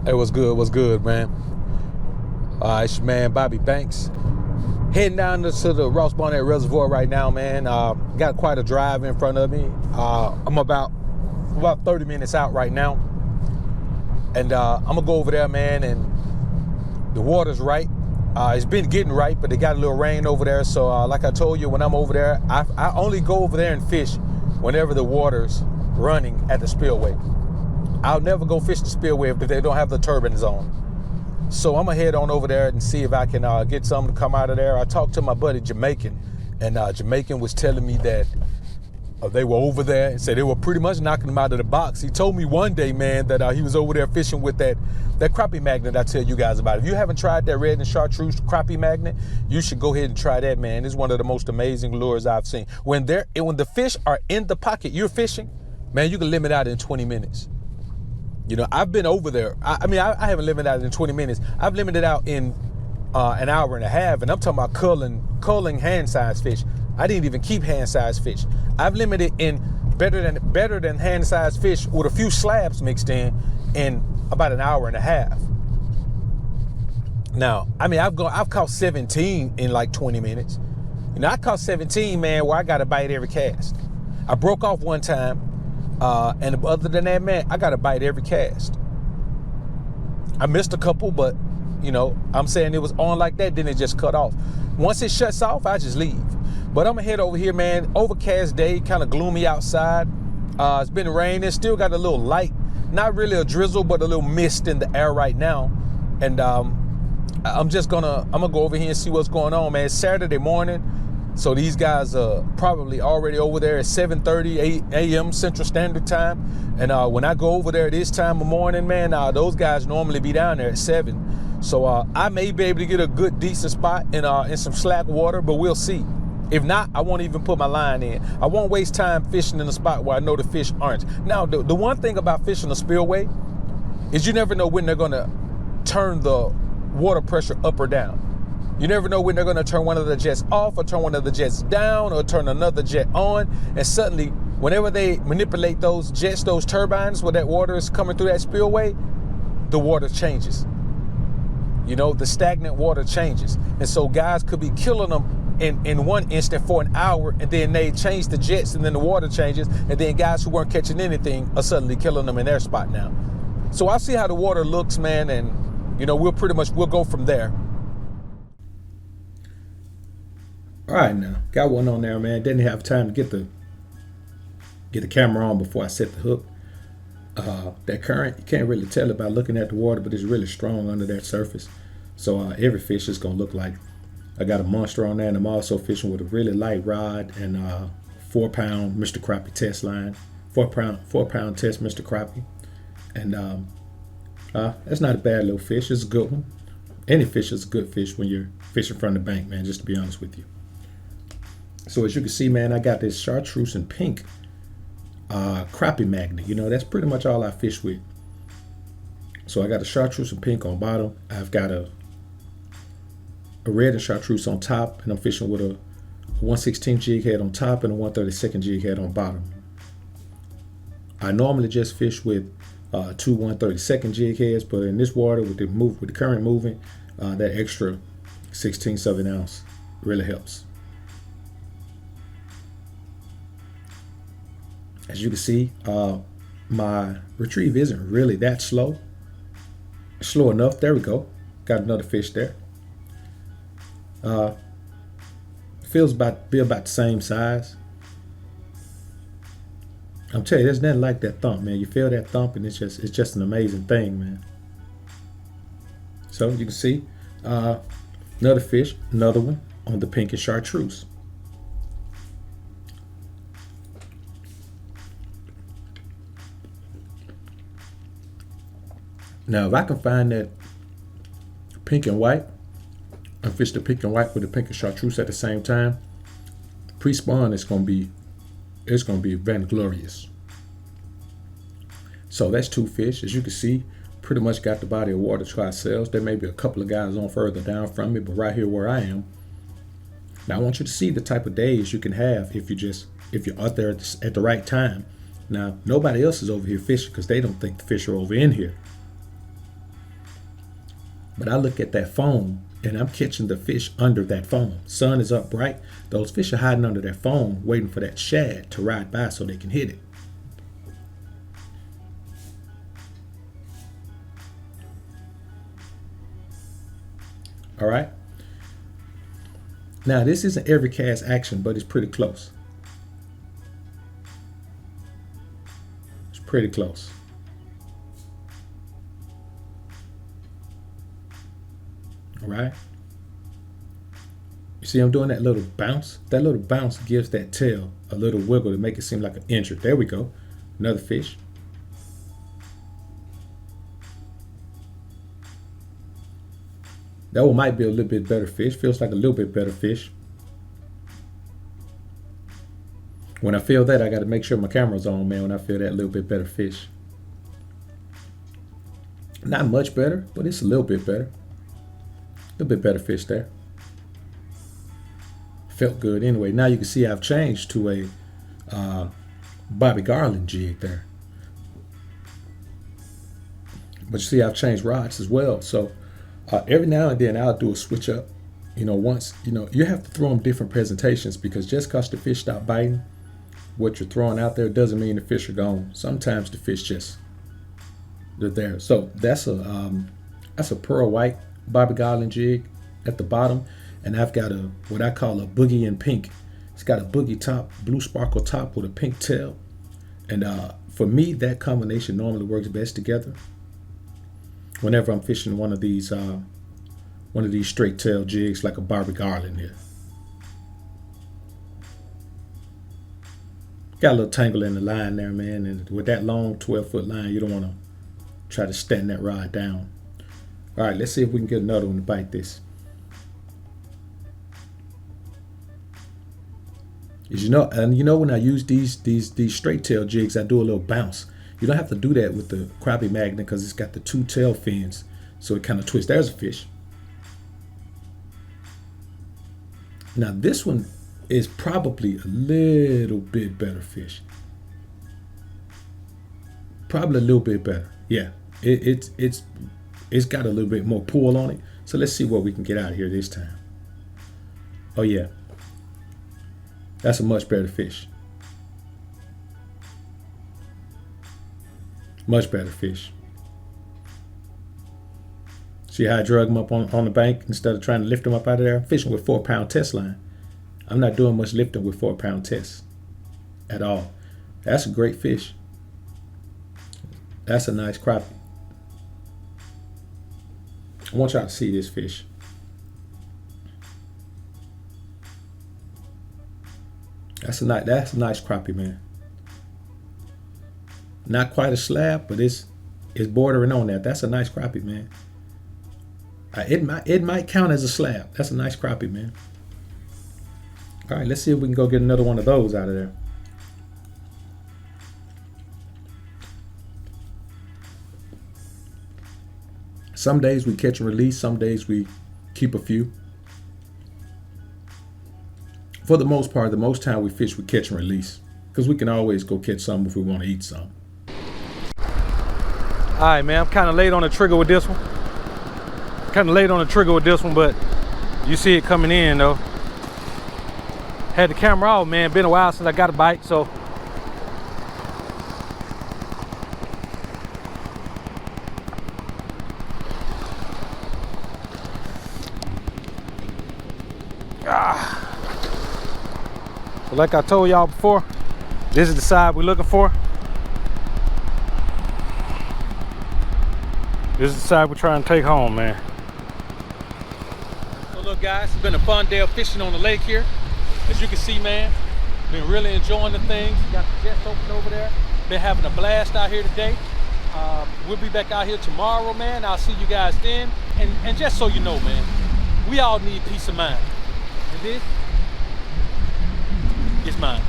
It was good. What's good, man? It's your man Bobby Banks. Heading down to the Ross Barnett Reservoir right now, man. Got quite a drive in front of me. I'm about 30 minutes out right now, and I'm gonna go over there, man. And the water's right. It's been getting right, but they got a little rain over there. So, like I told you, when I'm over there, I only go over there and fish whenever the water's running at the spillway. I'll never go fish the spillway if they don't have the turbines on. So I'm gonna head on over there and see if I can get something to come out of there. I talked to my buddy Jamaican, and Jamaican was telling me that they were over there and said they were pretty much knocking them out of the box. He told me one day, man, that he was over there fishing with that crappie magnet I tell you guys about. If you haven't tried that red and chartreuse crappie magnet, you should go ahead and try that, man. It's one of the most amazing lures I've seen. When the fish are in the pocket, you're fishing, man, you can limit out in 20 minutes. You know, I've been over there. I haven't limited out in 20 minutes. I've limited out in an hour and a half, and I'm talking about culling hand-sized fish. I didn't even keep hand-sized fish. I've limited in better than hand-sized fish with a few slabs mixed in about an hour and a half. Now, I've caught 17 in like 20 minutes. You know, I caught 17, man, where I got a bite every cast. I broke off one time. And other than that, man, I got a bite every cast. I missed a couple, but, you know, I'm saying it was on like that, then it just cut off. Once it shuts off, I just leave. But I'm going to head over here, man. Overcast day, kind of gloomy outside. It's been raining. Still got a little light. Not really a drizzle, but a little mist in the air right now. And I'm going to go over here and see what's going on, man. It's Saturday morning. So these guys are probably already over there at 7:30 a.m. Central Standard Time. And when I go over there this time of morning, man, those guys normally be down there at 7. So I may be able to get a good, decent spot in some slack water, but we'll see. If not, I won't even put my line in. I won't waste time fishing in a spot where I know the fish aren't. Now, the one thing about fishing a spillway is you never know when they're going to turn the water pressure up or down. You never know when they're going to turn one of the jets off or turn one of the jets down or turn another jet on. And suddenly, whenever they manipulate those jets, those turbines, where that water is coming through that spillway, the water changes. You know, the stagnant water changes. And so guys could be killing them in one instant for an hour, and then they change the jets and then the water changes. And then guys who weren't catching anything are suddenly killing them in their spot now. So I'll see how the water looks, man. And, you know, we'll go from there. All right, now got one on there, man. Didn't have time to get the camera on before I set the hook. That current, you can't really tell it by looking at the water, but it's really strong under that surface. So every fish is gonna look like I got a monster on there, and I'm also fishing with a really light rod and 4-pound Mr. Crappie test line, 4-pound test Mr. Crappie, and that's not a bad little fish. It's a good one. Any fish is a good fish when you're fishing from the bank, man. Just to be honest with you. So as you can see, man, I got this chartreuse and pink crappie magnet. You know, that's pretty much all I fish with. So I got a chartreuse and pink on bottom. I've got a red and chartreuse on top, and I'm fishing with a 1/16 jig head on top and a 1/32 jig head on bottom. I normally just fish with 2 1/32 jig heads, but in this water with the current moving, that extra 1/16 of an ounce really helps. As you can see, my retrieve isn't really that slow. It's slow enough. There we go. Got another fish there. Feels be about the same size. I'm telling you, there's nothing like that thump, man. You feel that thump, and it's just an amazing thing, man. So you can see another fish, another one on the pink and chartreuse. Now, if I can find that pink and white, and fish the pink and white with the pink and chartreuse at the same time, pre-spawn it's gonna be vainglorious. So that's 2 fish. As you can see, pretty much got the body of water to ourselves. There may be a couple of guys on further down from me, but right here where I am. Now I want you to see the type of days you can have if you're out there at the right time. Now nobody else is over here fishing because they don't think the fish are over in here. But I look at that foam and I'm catching the fish under that foam. Sun is up bright. Those fish are hiding under that foam, waiting for that shad to ride by so they can hit it. All right. Now, this isn't every cast action, but it's pretty close. It's pretty close. All right. You see I'm doing that little bounce? That little bounce gives that tail a little wiggle to make it seem like an injury. There we go. Another fish. That one might be a little bit better fish. Feels like a little bit better fish. When I feel that, I got to make sure my camera's on, man, when I feel that little bit better fish. Not much better, but it's a little bit better. A little bit better fish there. Felt good anyway. Now you can see I've changed to a Bobby Garland jig there. But you see I've changed rods as well. So every now and then I'll do a switch up. You know, once, you know, you have to throw them different presentations, because just because the fish stop biting, what you're throwing out there doesn't mean the fish are gone. Sometimes the fish just, they're there. So that's a pearl white Bobby Garland jig at the bottom. And I've got a, what I call a boogie in pink. It's got a boogie top, blue sparkle top with a pink tail. And for me, that combination normally works best together whenever I'm fishing one of these straight tail jigs like a Bobby Garland here. Got a little tangle in the line there, man. And with that long 12-foot line, you don't want to try to stand that rod down. All right, let's see if we can get another one to bite this. As you know, and you know, when I use these straight tail jigs, I do a little bounce. You don't have to do that with the crappie magnet because it's got the two tail fins, so it kind of twists. There's a fish. Now this one is probably a little bit better fish. Probably a little bit better. Yeah, it's got a little bit more pull on it. So let's see what we can get out of here this time. Oh yeah. That's a much better fish. Much better fish. See how I drug him up on the bank instead of trying to lift him up out of there? I'm fishing with 4-pound test line. I'm not doing much lifting with 4-pound tests at all. That's a great fish. That's a nice crappie. I want y'all to see this fish. That's a nice crappie, man. Not quite a slab, but it's bordering on that. That's a nice crappie, man. It might count as a slab. That's a nice crappie, man. All right, let's see if we can go get another one of those out of there. Some days we catch and release. Some days we keep a few. For the most part, the most time we fish, we catch and release, because we can always go catch some if we want to eat some. All right, man, I'm kind of late on the trigger with this one. But you see it coming in, though. Had the camera off, man. Been a while since I got a bite, so. So like I told y'all before, this is the side we're looking for. This is the side we're trying to take home, man. So look, guys, it's been a fun day of fishing on the lake here. As you can see, man, been really enjoying the things. Got the jets open over there. Been having a blast out here today. We'll be back out here tomorrow, man. I'll see you guys then. And just so you know, man, we all need peace of mind. And this is mine.